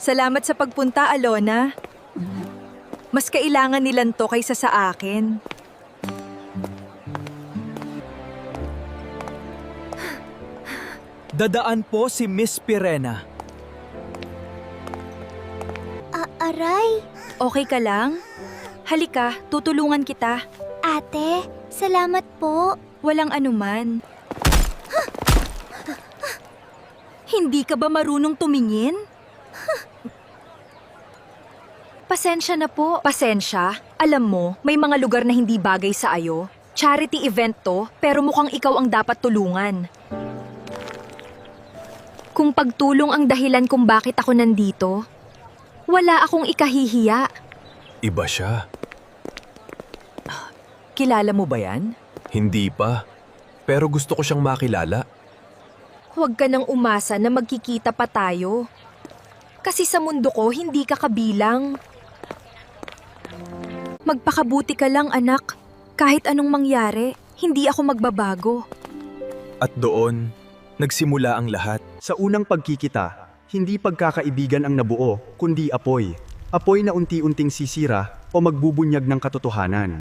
Salamat sa pagpunta, Alona. Mas kailangan nilan to kaysa sa akin. Dadaan po si Miss Pirena. Aray, Okay ka lang? Halika, tutulungan kita. ate, salamat po. Walang anuman. Hindi ka ba marunong tumingin? Pasensya na po. Pasensya? Alam mo, may mga lugar na hindi bagay sa ayo. Charity event to, pero mukhang ikaw ang dapat tulungan. Kung pagtulong ang dahilan kung bakit ako nandito, wala akong ikahihiya. Iba siya. Kilala mo ba yan? Hindi pa. Pero gusto ko siyang makilala. Huwag ka nang umasa na magkikita pa tayo. Kasi sa mundo ko, hindi ka kabilang. Magpakabuti ka lang, anak. Kahit anong mangyari, hindi ako magbabago. At doon, nagsimula ang lahat. Sa unang pagkikita, hindi pagkakaibigan ang nabuo, kundi apoy. Apoy na unti-unting sisira o magbubunyag ng katotohanan.